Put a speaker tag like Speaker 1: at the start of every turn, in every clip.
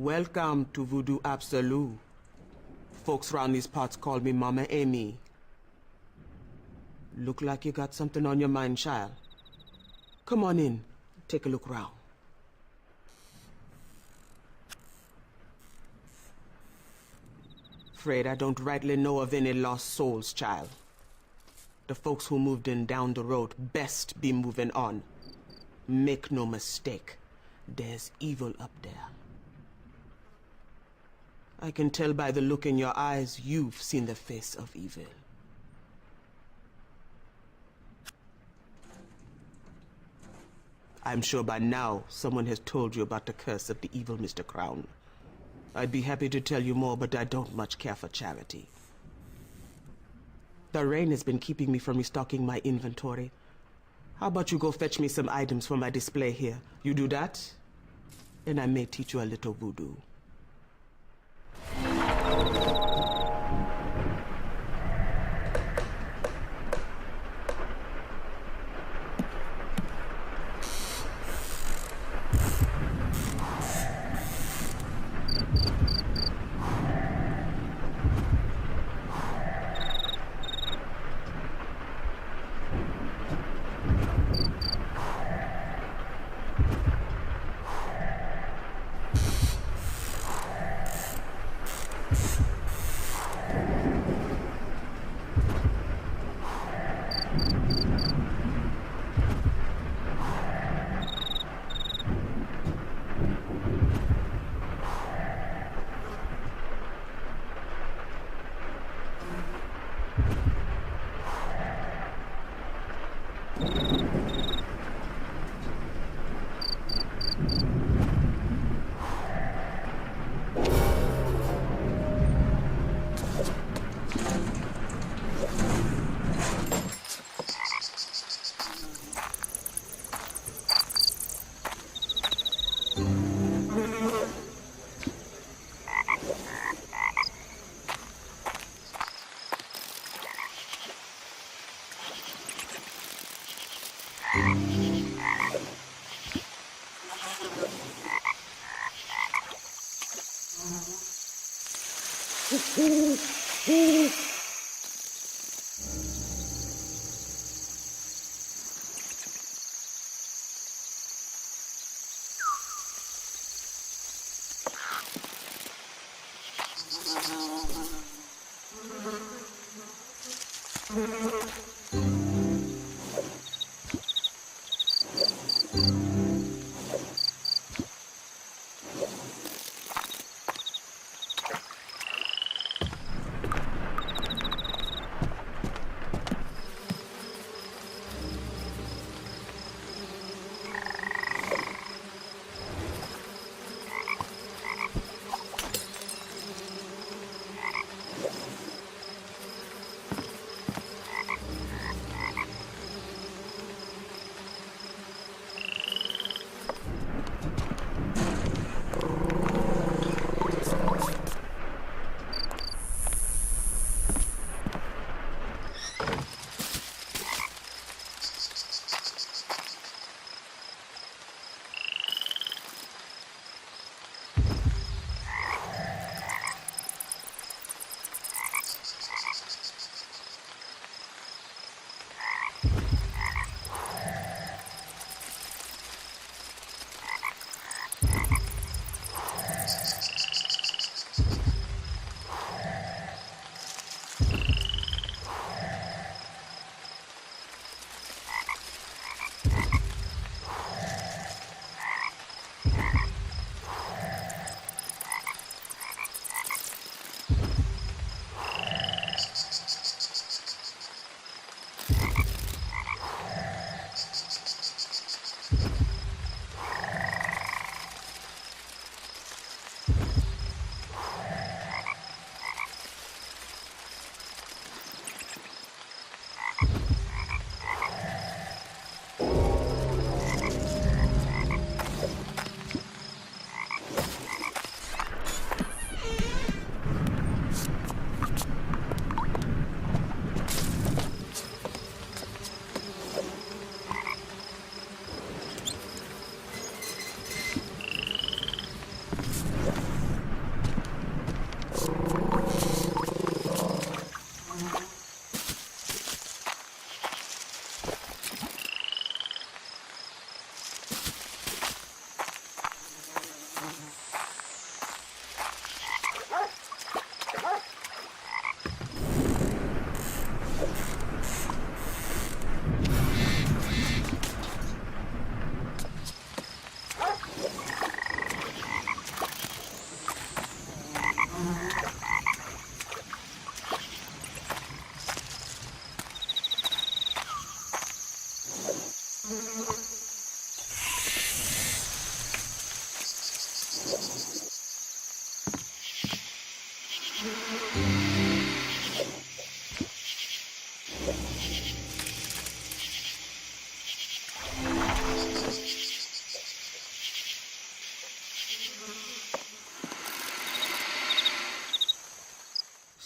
Speaker 1: Welcome to Voodoo Absolute. Folks round these parts call me Mama Aimee. Look like you got something on your mind, child. Come on in, take a look round. Afraid I don't rightly know of any lost souls, child. The folks who moved in down the road best be moving on. Make no mistake, there's evil up there. I can tell by the look in your eyes you've seen the face of evil. I'm sure by now someone has told you about the curse of the evil Mr. Crown. I'd be happy to tell you more, but I don't much care for charity. The rain has been keeping me from restocking my inventory. How about you go fetch me some items for my display here? You do that, and I may teach you a little voodoo.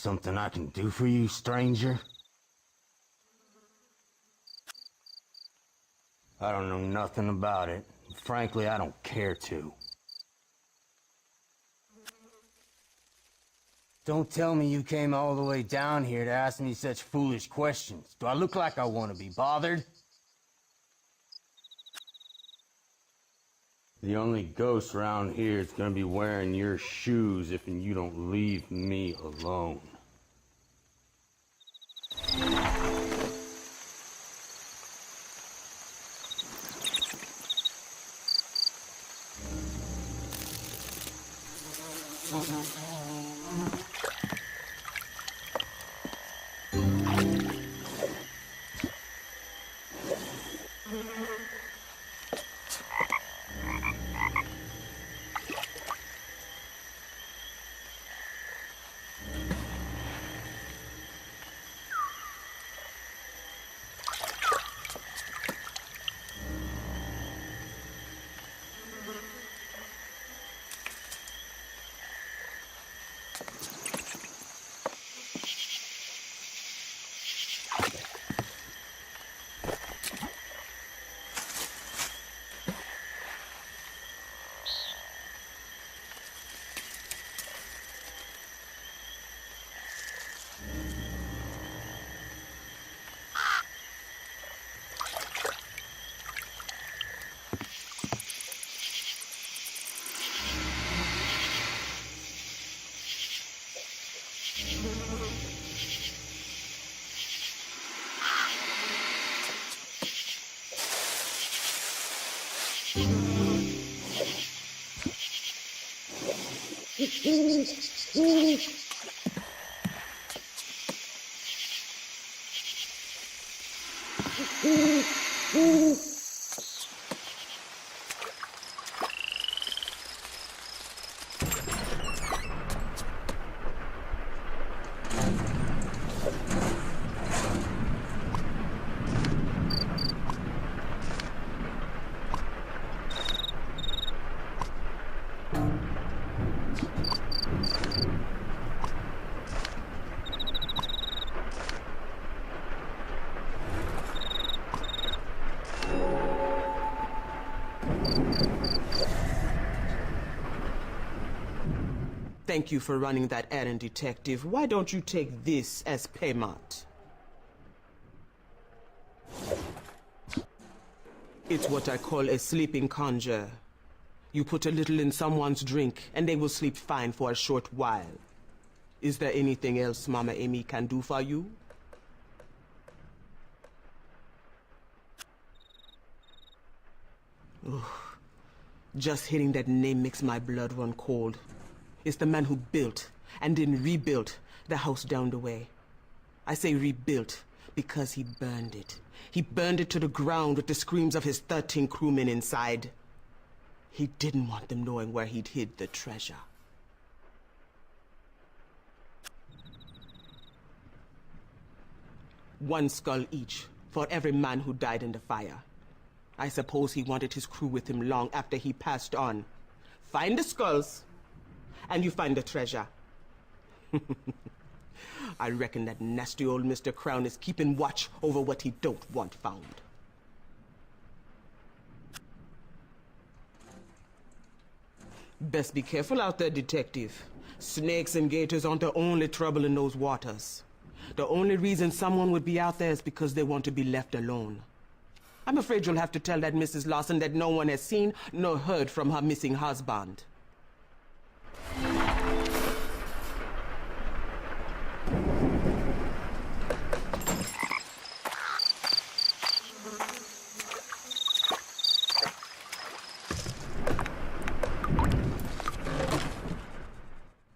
Speaker 2: Something I can do for you, stranger? I don't know nothing about it. Frankly, I don't care to. Don't tell me you came all the way down here to ask me such foolish questions. Do I look like I want to be bothered? The only ghost around here is gonna be wearing your shoes if you don't leave me alone.
Speaker 1: Thank you for running that errand, Detective. Why don't you take this as payment? It's what I call a sleeping conjure. You put a little in someone's drink, and they will sleep fine for a short while. Is there anything else Mama Aimee can do for you? Just hearing that name makes my blood run cold. It's the man who built and then rebuilt the house down the way. I say rebuilt because he burned it. He burned it to the ground with the screams of his 13 crewmen inside. He didn't want them knowing where he'd hid the treasure. One skull each for every man who died in the fire. I suppose he wanted his crew with him long after he passed on. Find the skulls, and you find the treasure. I reckon that nasty old Mr. Crown is keeping watch over what he don't want found. Best be careful out there, Detective. Snakes and gators aren't the only trouble in those waters. The only reason someone would be out there is because they want to be left alone. I'm afraid you'll have to tell that Mrs. Lawson that no one has seen nor heard from her missing husband.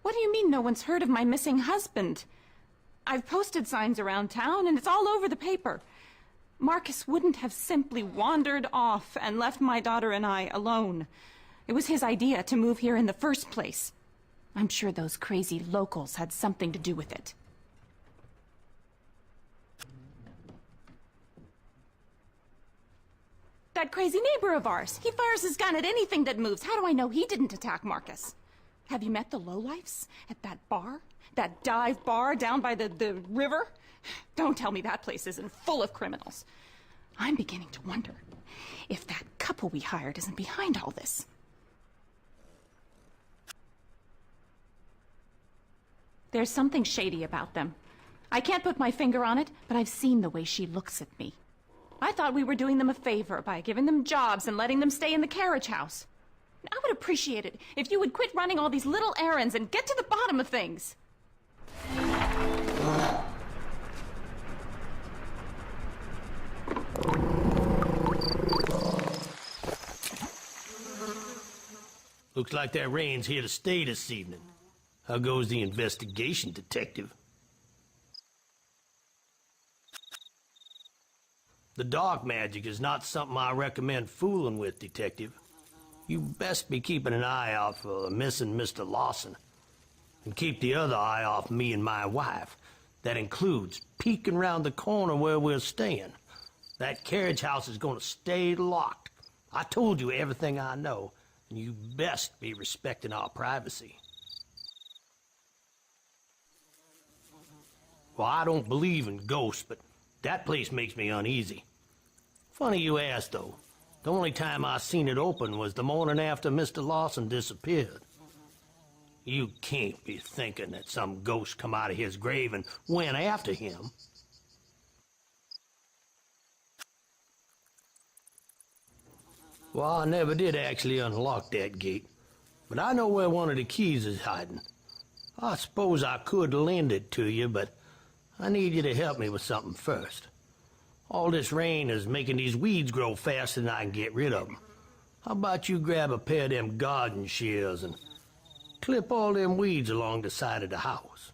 Speaker 3: What do you mean no one's heard of my missing husband? I've posted signs around town and it's all over the paper. Marcus wouldn't have simply wandered off and left my daughter and I alone. It was his idea to move here in the first place. I'm sure those crazy locals had something to do with it. That crazy neighbor of ours, he fires his gun at anything that moves. How do I know he didn't attack Marcus? Have you met the lowlifes at that bar? That dive bar down by the river? Don't tell me that place isn't full of criminals. I'm beginning to wonder if that couple we hired isn't behind all this. There's something shady about them. I can't put my finger on it, but I've seen the way she looks at me. I thought we were doing them a favor by giving them jobs and letting them stay in the carriage house. I would appreciate it if you would quit running all these little errands and get to the bottom of things.
Speaker 4: Looks like that rain's here to stay this evening. How goes the investigation, detective? The dark magic is not something I recommend fooling with, detective. You best be keeping an eye out for missing Mr. Lawson. And keep the other eye off me and my wife. That includes peeking round the corner where we're staying. That carriage house is going to stay locked. I told you everything I know, and you best be respecting our privacy. Well, I don't believe in ghosts, but that place makes me uneasy. Funny you ask, though. The only time I seen it open was the morning after Mr. Lawson disappeared. You can't be thinking that some ghost come out of his grave and went after him. Well, I never did actually unlock that gate, but I know where one of the keys is hiding. I suppose I could lend it to you, but I need you to help me with something first. All this rain is making these weeds grow faster than I can get rid of them. How about you grab a pair of them garden shears and clip all them weeds along the side of the house?